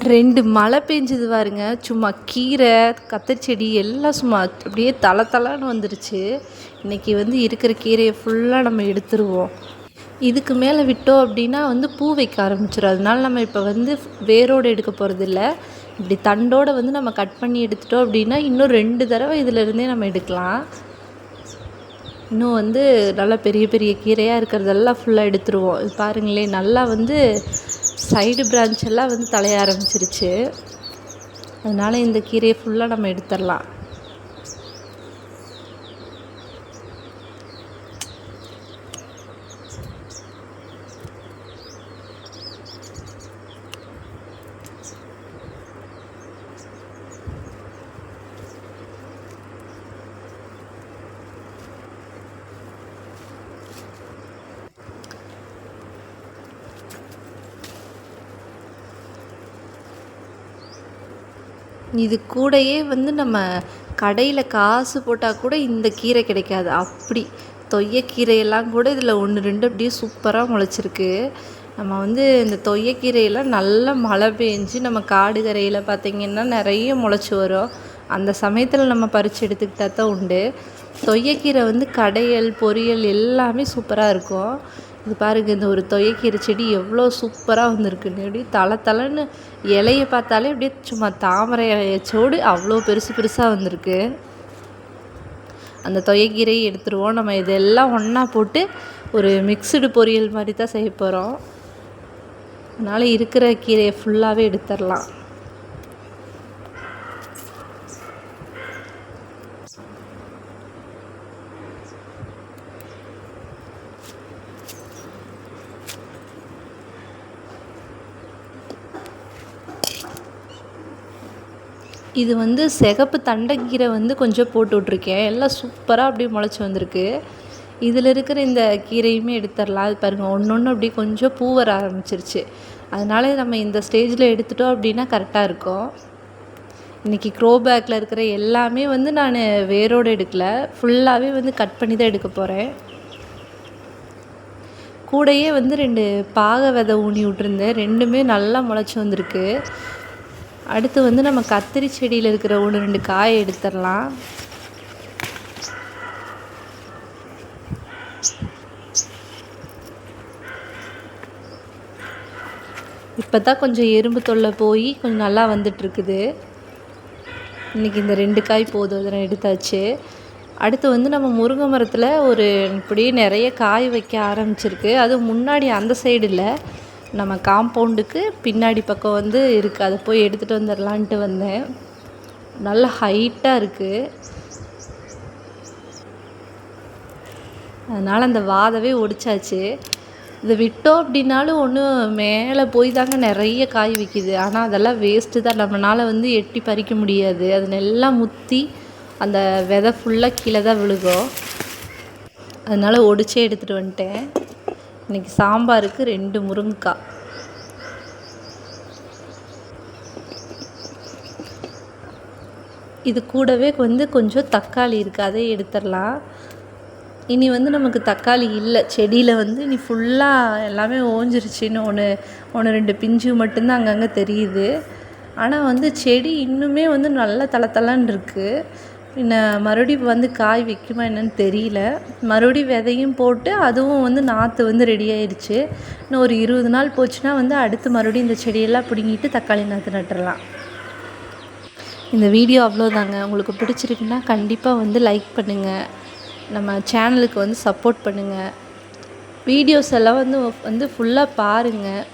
2 மழை பெஞ்சது பாருங்க. சும்மா கீரை, கத்தரி செடி எல்லாம் சும்மா அப்படியே தளன்னு வந்துருச்சு. இன்றைக்கி வந்து இருக்கிற கீரையை ஃபுல்லாக நம்ம எடுத்துருவோம். இதுக்கு மேலே விட்டோம் அப்படின்னா வந்து பூ வைக்க ஆரம்பிச்சிடும். அதனால நம்ம இப்போ வந்து வேரோடு எடுக்க போகிறதில்ல. இப்படி தண்டோடு வந்து நம்ம கட் பண்ணி எடுத்துட்டோம் அப்படின்னா இன்னும் 2 தடவை இதிலருந்தே நம்ம எடுக்கலாம். இன்னும் வந்து நல்லா பெரிய பெரிய கீரையாக இருக்கிறதெல்லாம் ஃபுல்லாக எடுத்துருவோம். இது பாருங்களேன், நல்லா வந்து சைடு பிரான்ச் எல்லாம் வந்து தலைய ஆரம்பிச்சிருச்சு. அதனால் இந்த கீரையை ஃபுல்லாக நம்ம எடுத்துடலாம். இது கூடயே வந்து நம்ம கடையில் காசு போட்டால் கூட இந்த கீரை கிடைக்காது. அப்படி தொய்யக்கீரையெல்லாம் கூட இதில் 1, 2 அப்படியே சூப்பராக முளைச்சிருக்கு. நம்ம வந்து இந்த தொய்யக்கீரையெல்லாம் நல்லா மழை பெஞ்சு நம்ம காடு கரையில் பார்த்திங்கன்னா நிறைய முளைச்சி வரும். அந்த சமயத்தில் நம்ம பறித்து எடுத்துக்கிட்டால் தான் உண்டு. தொய்யக்கீரை வந்து கடையல், பொரியல் எல்லாமே சூப்பராக இருக்கும். இது பாருங்கள், இந்த ஒரு தொய்யக்கீரை செடி எவ்வளோ சூப்பராக வந்திருக்குன்னு. அப்படியே தளன்னு இலையை பார்த்தாலே அப்படியே சும்மா தாமரை இலையச்சோடு அவ்வளோ பெருசாக வந்திருக்கு. அந்த தொய்யக்கீரையை எடுத்துருவோம். நம்ம இதெல்லாம் ஒன்றா போட்டு ஒரு மிக்சடு பொரியல் மாதிரி தான் செய்ய போகிறோம். அதனால் இருக்கிற கீரையை ஃபுல்லாகவே எடுத்துடலாம். இது வந்து சிகப்பு தண்டைக்கீரை வந்து கொஞ்சம் போட்டு விட்ருக்கேன். எல்லாம் சூப்பராக அப்படியே முளைச்சி வந்திருக்கு. இதில் இருக்கிற இந்த கீரையுமே எடுத்துடலாம். அது பாருங்கள், ஒன்று அப்படியே கொஞ்சம் பூ வர ஆரம்பிச்சிருச்சு. அதனால் நம்ம இந்த ஸ்டேஜில் எடுத்துட்டோம் அப்படின்னா கரெக்டாக இருக்கும். இன்றைக்கி க்ரோ பேக்கில் இருக்கிற எல்லாமே வந்து நான் வேரோடு எடுக்கலை, ஃபுல்லாகவே வந்து கட் பண்ணி தான் எடுக்க போகிறேன். கூடையே வந்து 2 பாகை விதை ஊனி விட்டுருந்தேன். 2மே நல்லா முளைச்சி வந்திருக்கு. அடுத்து வந்து நம்ம கத்திரி செடியில் இருக்கிற 1, 2 காயை எடுத்துடலாம். இப்போ தான் கொஞ்சம் எறும்பு தொல்லை போய் கொஞ்சம் நல்லா வந்துட்டுருக்குது. இன்றைக்கி இந்த 2 காய் போதும், அதனை எடுத்தாச்சு. அடுத்து வந்து நம்ம முருங்கை மரத்தில் ஒரு இப்படியே நிறைய காய் வைக்க ஆரம்பிச்சிருக்கு. அது முன்னாடி அந்த சைடு இல்லை, நம்ம காம்பவுண்டுக்கு பின்னாடி பக்கம் வந்து இருக்குது. அதை போய் எடுத்துகிட்டு வந்துடலான்ட்டு வந்தேன். நல்ல ஹைட்டாக இருக்குது. அதனால் அந்த வாதவே ஒடிச்சாச்சு. இதை விட்டோம் அப்படின்னாலும் ஒன்று மேலே போய் தாங்க நிறைய காய் விற்கிது. ஆனால் அதெல்லாம் வேஸ்ட்டு தான், நம்மளால் வந்து எட்டி பறிக்க முடியாது. அதனெல்லாம் முற்றி அந்த விதை ஃபுல்லாக கீழே தான் விழுகும். அதனால் ஒடிச்சே எடுத்துகிட்டு வந்துட்டேன். இன்றைக்கி சாம்பாருக்கு 2 முருங்கைக்காய். இது கூடவே வந்து கொஞ்சம் தக்காளி இருக்குது, அதை எடுத்துடலாம். இனி வந்து நமக்கு தக்காளி இல்லை செடியில், வந்து இனி ஃபுல்லாக எல்லாமே ஓஞ்சிருச்சுன்னு 1, 2 பிஞ்சு மட்டும்தான் அங்கங்கே தெரியுது. ஆனால் வந்து செடி இன்னுமே வந்து நல்லா தளன்னு இருக்குது. மறுபடியும் வந்து காய் வைக்குமா என்னன்னு தெரியல. மறுபடியும் விதையும் போட்டு அதுவும் வந்து நாற்று வந்து ரெடி ஆயிடுச்சு. இன்னும் ஒரு 20 நாள் போச்சுன்னா வந்து அடுத்து மறுபடியும் இந்த செடியெல்லாம் பிடுங்கிட்டு தக்காளி நாற்று நட்டுடலாம். இந்த வீடியோ அவ்வளோதாங்க. உங்களுக்கு பிடிச்சிருக்குன்னா கண்டிப்பாக வந்து லைக் பண்ணுங்கள். நம்ம சேனலுக்கு வந்து சப்போர்ட் பண்ணுங்கள். வீடியோஸ் எல்லாம் வந்து ஃபுல்லாக பாருங்கள்.